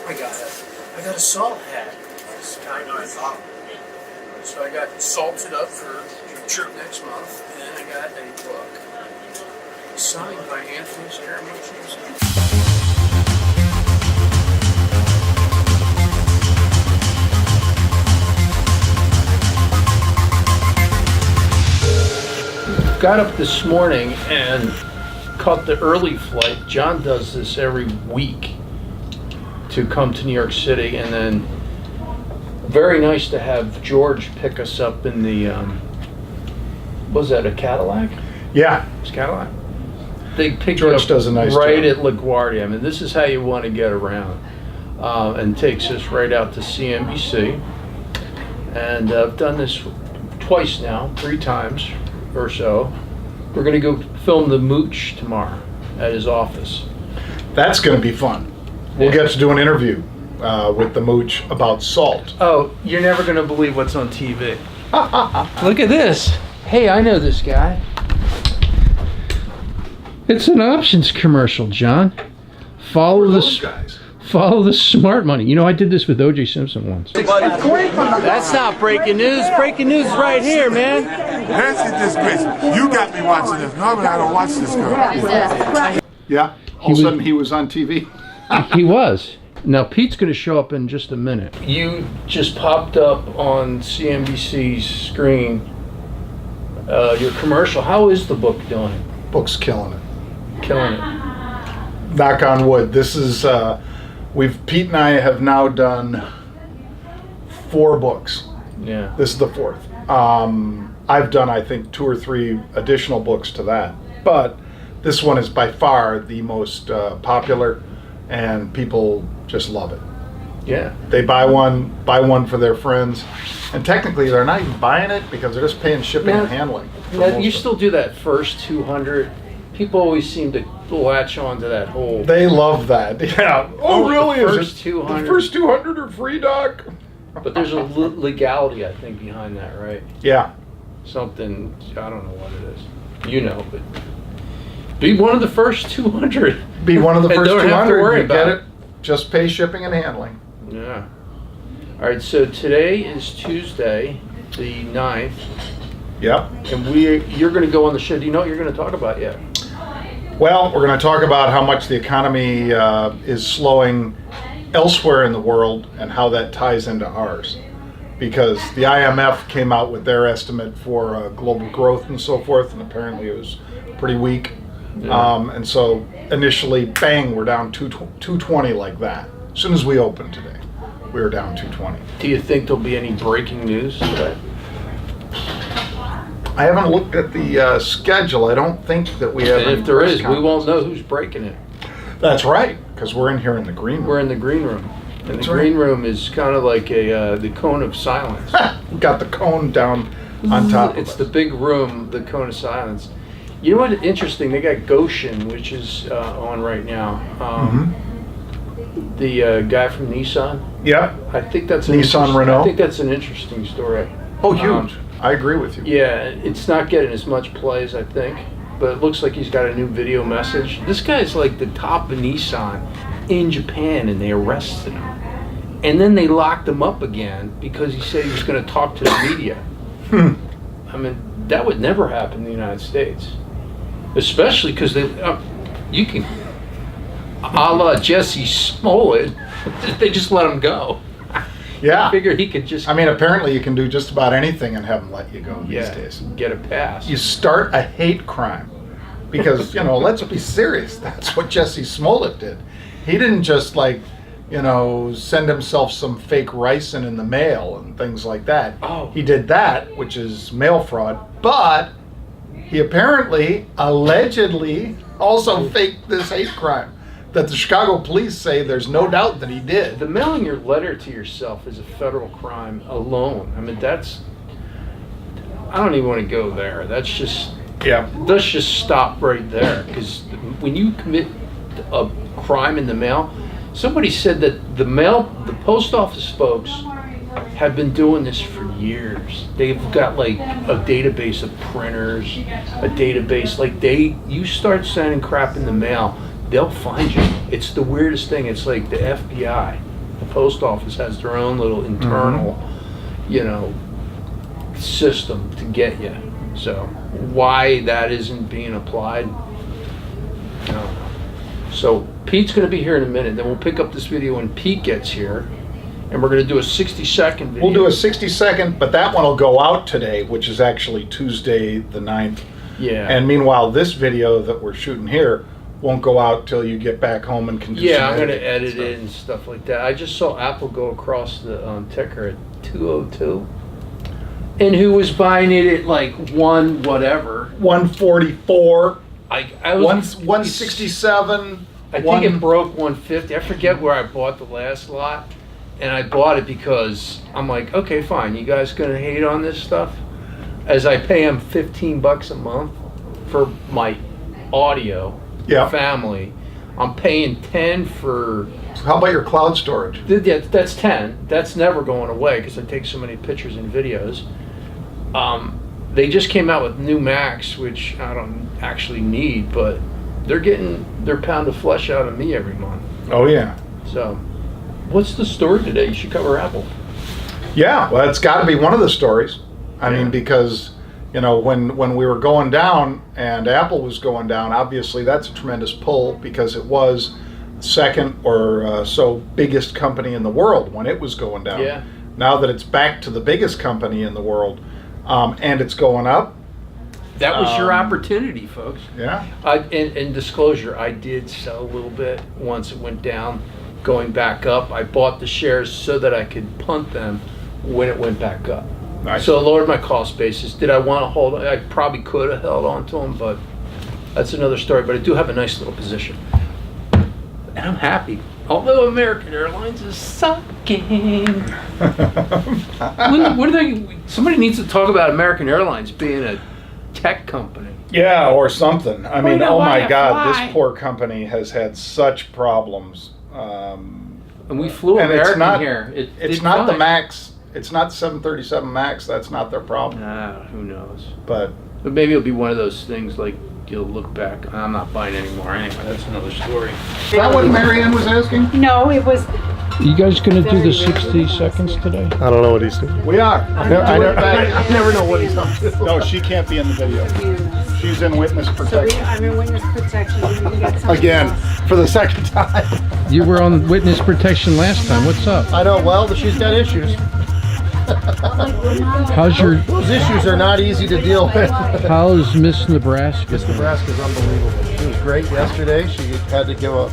I got a salt hat. It's kind of salt. So I got salted up for your trip next month, and then I got a book signed by Anthony Scaramucci. Got up this morning and caught the early flight. John does this every week to come to New York City, and then very nice to have George pick us up in the, was that a Cadillac? Yeah. It's Cadillac. They picked George it up does a nice right job. at LaGuardia. I mean, this is how you want to get around. And takes us right out to CNBC. And I've done this twice now, 3 times or so. We're going to go film the Mooch tomorrow at his office. That's going to be fun. We'll get to do an interview with the Mooch about salt. Oh, you're never going to believe what's on TV. Look at this. Hey, I know this guy. It's an options commercial, John. Follow the smart money. You know, I did this with O.J. Simpson once. That's not breaking news. Breaking news is right here, man. That's a disgrace. You got me watching this. Normally I don't watch this girl. Yeah. All of a sudden he was on TV. He was. Now Pete's going to show up in just a minute. You just popped up on CNBC's screen. Your commercial. How is the book doing? Book's killing it. Killing it. Knock on wood. This is Pete and I have now done 4 books. Yeah. This is the 4th. I've done, I think, 2 or 3 additional books to that, but this one is by far the most popular, and people just love it. Yeah. They buy one for their friends, and technically they're not even buying it because they're just paying shipping and handling. You still do that first 200. People always seem to latch on to that whole. They love that. Yeah. Oh, really? The first 200. The first 200 are free, Doc. But there's a legality, I think, behind that, right? Yeah. Something, I don't know what it is. You know, but be one of the first 200. Be one of the first 200. Don't have to worry you about get it. Just pay shipping and handling. Yeah. All right, so today is Tuesday, the 9th. Yep. And you're going to go on the show. Do you know what you're going to talk about yet? Well, we're going to talk about how much the economy is slowing elsewhere in the world and how that ties into ours. Because the IMF came out with their estimate for global growth and so forth, and apparently it was pretty weak. Yeah. And so initially, bang, we're down 220 like that. As soon as we opened today, we were down 220. Do you think there'll be any breaking news today? I haven't looked at the schedule. I don't think that we have. And if there is, we won't know who's breaking it. That's right, because we're in here in the green room. We're in the green room. And That's the green room is kind of like the cone of silence. We got the cone down on top of It's us. the big room, the cone of silence. You know what? Interesting. They got Goshen, which is on right now. The guy from Nissan. Yeah. I think that's Nissan Renault. I think that's an interesting story. Oh, huge. I agree with you. Yeah, it's not getting as much play as I think, but it looks like he's got a new video message. This guy's like the top of Nissan in Japan, and they arrested him. And then they locked him up again because he said he was going to talk to the media. I mean, that would never happen in the United States. Especially because you can, a la Jesse Smollett, they just let him go. Yeah. I figured he could just. I mean, apparently you can do just about anything and have them let you go these days. Get a pass. You start a hate crime. Because, let's be serious. That's what Jesse Smollett did. He didn't just send himself some fake ricin in the mail and things like that. Oh. He did that, which is mail fraud, but he apparently, allegedly, also faked this hate crime that the Chicago police say there's no doubt that he did. The mailing your letter to yourself is a federal crime alone. I mean, I don't even want to go there. That's just, let's just stop right there. Because when you commit a crime in the mail, somebody said that the post office folks have been doing this for years. They've got like a database of printers, a database, you start sending crap in the mail, they'll find you. It's the weirdest thing. It's like the FBI. The post office has their own little internal, you know, system to get you. So why that isn't being applied, I don't know. So Pete's going to be here in a minute. Then we'll pick up this video when Pete gets here, and we're going to do a 60-second video. We'll do a 60-second, but that one will go out today, which is actually Tuesday the 9th. Yeah. And meanwhile, this video that we're shooting here won't go out till you get back home and can do some I'm going to editing edit it and stuff like that. I just saw Apple go across the ticker at 202. And who was buying it at like 144, I was 167. I think it broke 150. I forget where I bought the last lot. And I bought it because I'm like, okay, fine. You guys going to hate on this stuff? As I pay them $15 a month for my audio family. I'm paying 10 for... How about your cloud storage? Yeah, that's 10. That's never going away because I take so many pictures and videos. They just came out with new Macs, which I don't actually need, but they're getting their pound of flesh out of me every month. Oh, yeah. So, what's the story today? You should cover Apple. Yeah, well, it's got to be one of the stories. I mean, because, you know, when we were going down and Apple was going down, obviously that's a tremendous pull because it was second or so biggest company in the world when it was going down. Yeah. Now that it's back to the biggest company in the world and it's going up. That was your opportunity, folks. Yeah. In disclosure, I did sell a little bit once it went down. Going back up, I bought the shares so that I could punt them when it went back up. Nice. So it lowered my cost basis. Did I want to hold? I probably could have held on to them, but that's another story. But I do have a nice little position, and I'm happy. Although American Airlines is sucking. What do they? Somebody needs to talk about American Airlines being a tech company. Yeah, or something. I mean, oh my God, fly. this poor company has had such problems. And we flew and American it's not, here. It's not the Max. It's not 737 Max. That's not their problem. Who knows? But Maybe it'll be one of those things like you'll look back. I'm not buying anymore anyway. That's another story. is that what Marianne was asking? No, it was. You guys gonna do the 60 seconds today? I don't know what he's doing. We are. I never know what he's up to. No, she can't be in the video. She's in witness So protection. I'm in witness protection. You got something Again, else? for the second time. You were on witness protection last time. What's up? I know, well, she's got issues. How's your? Those issues are not easy to deal with. How's Miss Nebraska? Miss Nebraska's unbelievable. She was great yesterday. She had to give a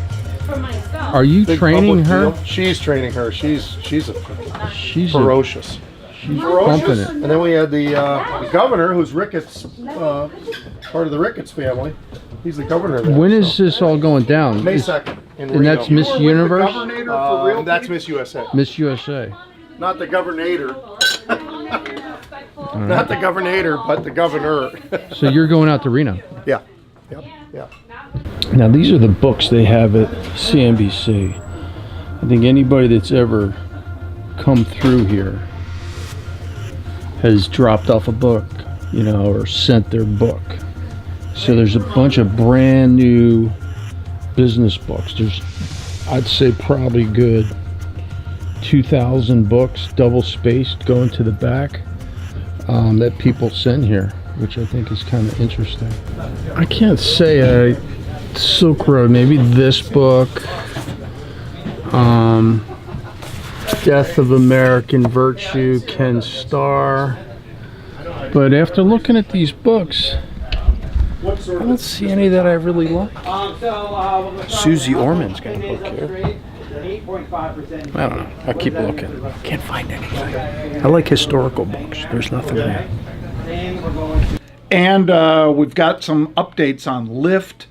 Are you big training public her? deal. She's training her. She's She's ferocious. She's pumping it. And then we had the governor, who's Ricketts, part of the Ricketts family. He's the governor there. When is this all going down? May 2nd in And that's Reno. Miss Universe, That's Miss USA. Miss USA. Not the governator. Not the governator, but the governor. So you're going out to Reno. Yeah. Yep. Yeah. Now these are the books they have at CNBC. I think anybody that's ever come through here has dropped off a book, you know, or sent their book. So there's a bunch of brand new business books. There's, I'd say, probably good 2,000 books, double spaced, going to the back, that people send here, which I think is kind of interesting. I can't say Silk Road, maybe this book, Death of American Virtue, Ken Starr. But after looking at these books, I don't see any that I really like. Susie Orman's got a book here. I don't know. I'll keep looking. Can't find anything. I like historical books. There's nothing there. And we've got some updates on Lyft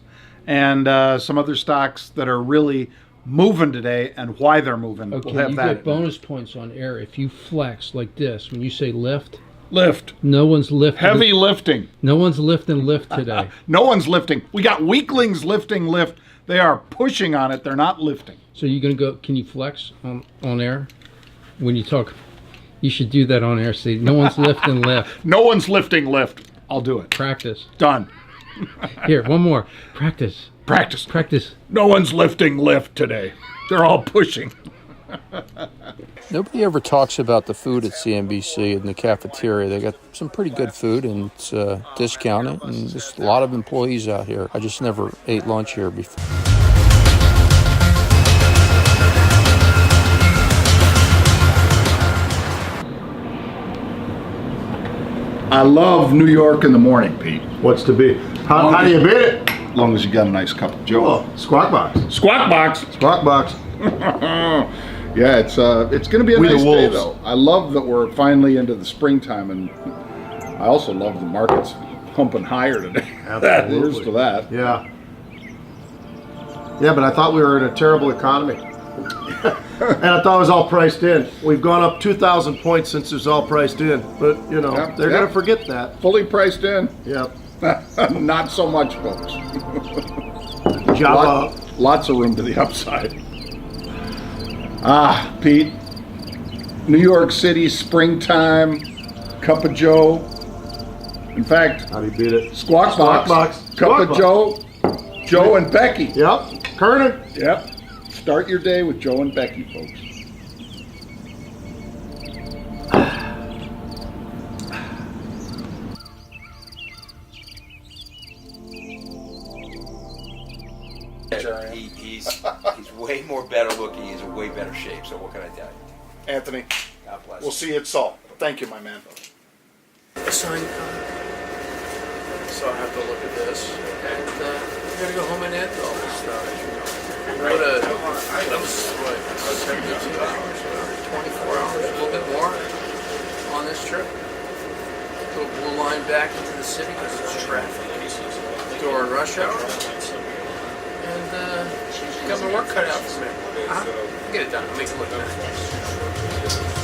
and some other stocks that are really moving today and why they're moving. Okay, We'll have you that. get bonus points on air if you flex like this. When you say lift, Lift. no one's lifting. Heavy lifting. No one's lifting lift today. No one's lifting. We got weaklings lifting lift. They are pushing on it. They're not lifting. So you're gonna go? Can you flex on air when you talk? You should do that on air. See, no one's lifting lift. No one's lifting lift. I'll do it. Practice. Done. Here, one more. Practice. Practice. Practice. No one's lifting lift today. They're all pushing. Nobody ever talks about the food at CNBC in the cafeteria. They got some pretty good food, and it's discounted, and there's a lot of employees out here. I just never ate lunch here before. I love New York in the morning, Pete. What's to be? How do you beat it? As long as you got a nice cup of Joe. Oh, Squawk Box. Squawk Box. Squawk Box. Yeah, it's going to be a We the nice day wolves. though. I love that we're finally into the springtime, and I also love the market's pumping higher today. Absolutely. Here's to that. Yeah. Yeah, but I thought we were in a terrible economy. And I thought it was all priced in. We've gone up 2,000 points since it's all priced in. But, you know, Yep, they're yep. going to forget that. Fully priced in. Yep. Not so much, folks. Java. Lots of room to the upside. Ah, Pete. New York City, springtime, cup of Joe. In fact, How do you beat it? Squawk Squawk Box, Box. cup Squawk of Box. Joe and Becky. Yep. Kernan. Yep. Start your day with Joe and Becky, folks. He's way more better looking. He's in way better shape. So what can I tell you? Anthony, God bless. we'll see you at Salt. Thank you, my man. Sign so I have to look at this, and I gotta go home and edit all this stuff. What that was what 72 hours, 24 hours, a little bit more on this trip. We'll line back into the city because it's traffic during rush hour, and got my work cut out for me. Get it done. I'll make it look nice.